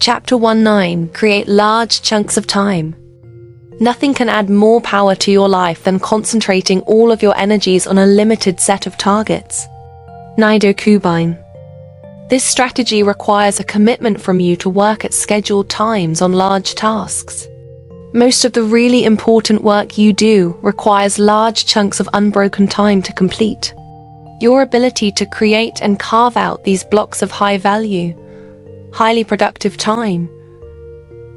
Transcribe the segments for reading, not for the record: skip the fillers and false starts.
Chapter 19. Create large chunks of time. Nothing can add more power to your life than concentrating all of your energies on a limited set of targets. Nido Kubine. This strategy requires a commitment from you to work at scheduled times on large tasks. Most of the really important work you do requires large chunks of unbroken time to complete. Your ability to create and carve out these blocks of high-value, highly productive time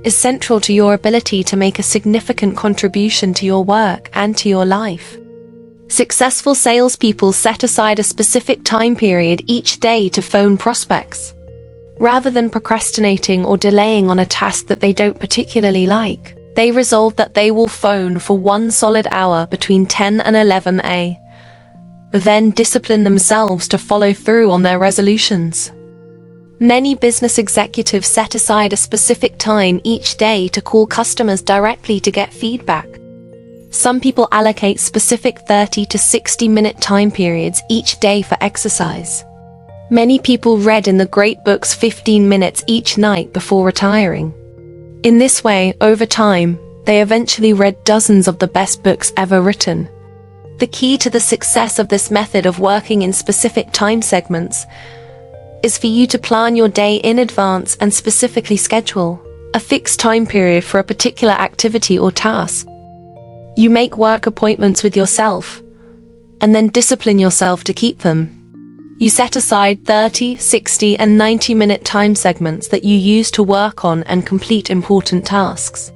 is central to your ability to make a significant contribution to your work and to your life. Successful salespeople set aside a specific time period each day to phone prospects. Rather than procrastinating or delaying on a task that they don't particularly like, they resolve that they will phone for 1 solid hour between 10 and 11 a.m., then discipline themselves to follow through on their resolutions. Many business executives set aside a specific time each day to call customers directly to get feedback. Some people allocate specific 30 to 60-minute time periods each day for exercise. Many people read in the great books 15 minutes each night before retiring. In this way, over time, they eventually read dozens of the best books ever written. The key to the success of this method of working in specific time segments is for you to plan your day in advance and specifically schedule a fixed time period for a particular activity or task. You make work appointments with yourself, and then discipline yourself to keep them. You set aside 30, 60, and 90-minute time segments that you use to work on and complete important tasks.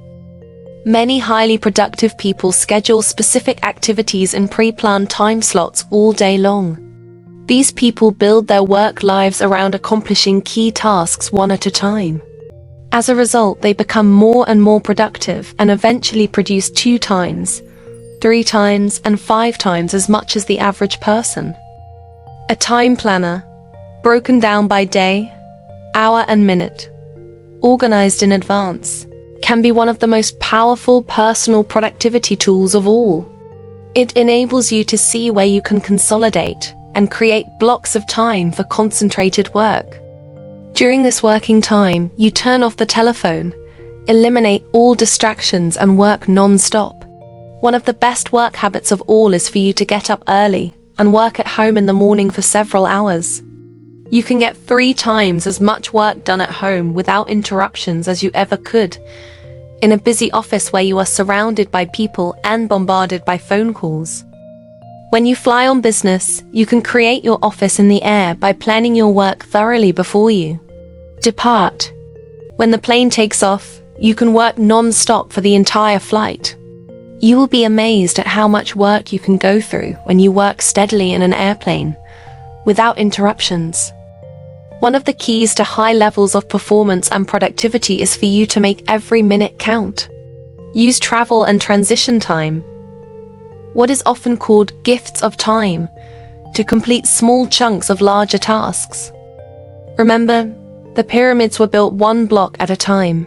Many highly productive people schedule specific activities in pre-planned time slots all day long. These people build their work lives around accomplishing key tasks one at a time. As a result, they become more and more productive and eventually produce 2 times, 3 times, and 5 times as much as the average person. A time planner, broken down by day, hour, and minute, organized in advance, can be one of the most powerful personal productivity tools of all. It enables you to see where you can consolidate and create blocks of time for concentrated work. During this working time, you turn off the telephone, eliminate all distractions, and work non-stop. One of the best work habits of all is for you to get up early and work at home in the morning for several hours. You can get 3 times as much work done at home without interruptions as you ever could in a busy office where you are surrounded by people and bombarded by phone calls. When you fly on business, you can create your office in the air by planning your work thoroughly before you depart. When the plane takes off, you can work non-stop for the entire flight. You will be amazed at how much work you can go through when you work steadily in an airplane, without interruptions. One of the keys to high levels of performance and productivity is for you to make every minute count. Use travel and transition time, what is often called gifts of time, to complete small chunks of larger tasks. Remember, the pyramids were built 1 block at a time.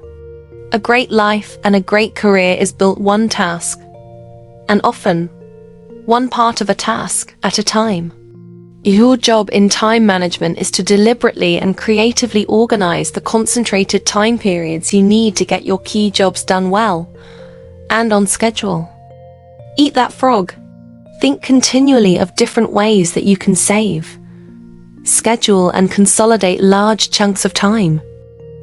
A great life and a great career is built 1 task, and often 1 part of a task at a time. Your job in time management is to deliberately and creatively organize the concentrated time periods you need to get your key jobs done well and on schedule. Eat that frog. Think continually of different ways that you can save, schedule, and consolidate large chunks of time.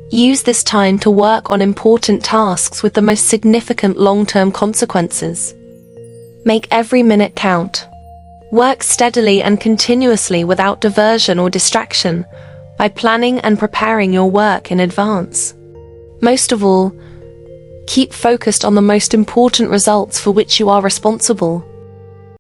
Use this time to work on important tasks with the most significant long-term consequences. Make every minute count. Work steadily and continuously without diversion or distraction by planning and preparing your work in advance. Most of all, keep focused on the most important results for which you are responsible.